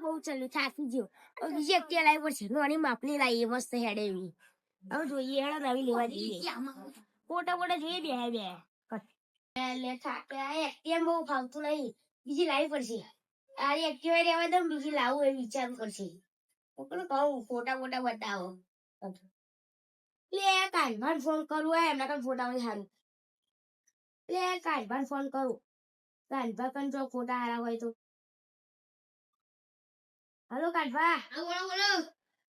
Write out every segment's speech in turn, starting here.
બહુ ચાલ્યું થાકી ગયો બીજી એકટી લાવી પડશે નોની માપની લાવી મસ્ત હેડે એવી હવે જોઈએ હેડો નવી લેવા જઈએ ફોટા બોટા જોઈએ બે થાક્યા એકટી બહુ ફાવતું નહીં બીજી લાવી પડશે આ એકટી રહેવા દઉં બીજી લાવું એ વિચારવું પડશે કહું ફોટા બોટા બતાવો લે કાલભાન ફોન કરું એમના કાલ ફોટા હોય સારું લે કાલભાન ફોન કરું કાલભા કન જો ફોટા સારા હોય તો હલો કાઢવા બોલો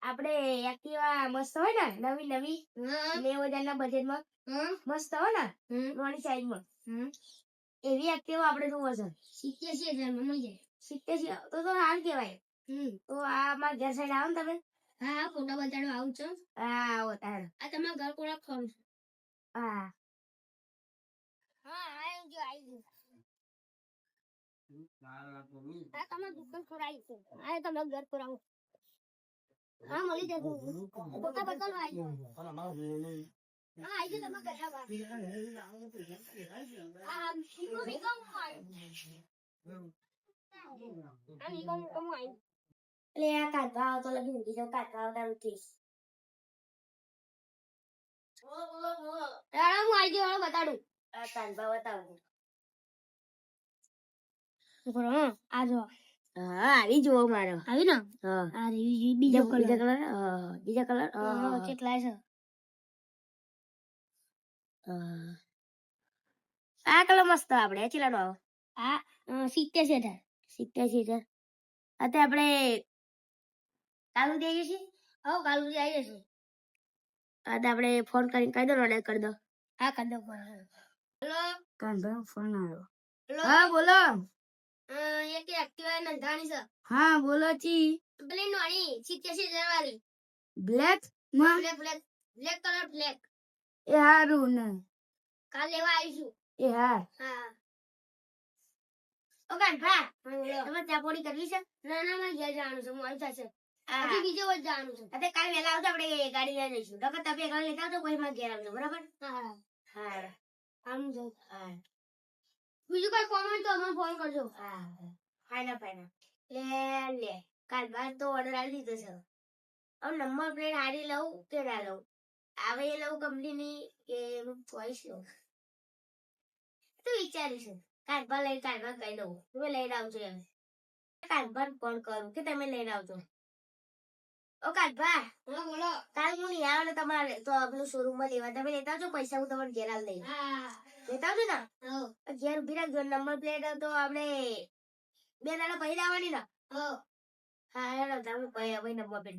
આપણે એક્ટિવા મસ્ત હોય ને નવી નવી 90,000 ના બજેટમાં મસ્ત હોય ને નોની સાઈઝમાં એવી એક્ટિવા આપણે જોવો છે 87,000 માં મળી જાય 87 તો હાલ કહેવાય તો આ મારા ઘર સાઈડ આવો ને તમે હા ફોટા બતાડો આવું છો હા આવો તાર આ તમારા ઘર કોળા ખમ હા હા આવી ગયો તમારા દુકાન ખોરાઈ છે આ તમારા ઘર ખોરાવું હા મળી જશે ફોટા બતાડો આવી હા આવી જશે તમારા ઘર બહાર આ શીખો બીકો લે આ કાઢવા આવતો લગી દીધો કાઢવા આવતા નથી બોલો હું આવી ગયો બતાડું આ કાઢવા બતાવું આજો હા આવી જુઓ મારો આવી ને હા બીજો કલર કેટલા છે આ કલર મસ્ત આપણે ચેલાનો આ 87,000 અત્યારે આપણે કાલુ જઈએ છીએ કાલુ જઈએ છીએ આપણે ફોન કરીને કહી દો ઓર્ડર કરી દો હા કરી દો હેલો કાનભાઈ ફોન આવ્યો હા બોલો એક એક્ટિવા નંધાણી છે હા બોલો જી પેલી નોની 87,000 વાળી બ્લેક બ્લેક કલર બ્લેક એ હારું ને કાલ લેવા આવીશું એ હા ઓ કાનભા તમે ત્યાં પોડી કરવી છે ના ના મારે ઘેર જવાનું છે મોડું થશે હજી બીજે વખત જવાનું છે એટલે કાલ વહેલા આવજો આપણે ગાડી લઈ જઈશું નકર તમે એકલા લેતા આવજો પછી મારે ઘેર આવજો બરાબર હા હા આમ જો હા બીજું કઈ કોમ હોય તો અમને ફોન કરજો હા ફાઈનલ લે કાલ બાર તો ઓર્ડર આવી દીધો છે હવે નંબર પ્લેટ હારી લઉં કે ના લઉં આવે એ લઉં કંપનીની કે ચોઈસ લઉં તો વિચારીશું કાલભા લઈને કાલભા કહી દઉં તમે લઈને આવજો એમ કાલભા ફોન કરું કે તમે લઈને આવજો ઓ કાલભા બોલો કાલ હું નહીં આવે ને તમારે તો પેલું શોરૂમ માં લેવા તમે લેતા આવજો પૈસા હું તમારે ઘેર આલ દઈ લેતા આવજો ને ઘેર ઉભી રાખજો નંબર પ્લેટ તો આપણે 2 દાડા પછી આવવાની ને હા હેડો તમે ભાઈ નંબર પ્લેટ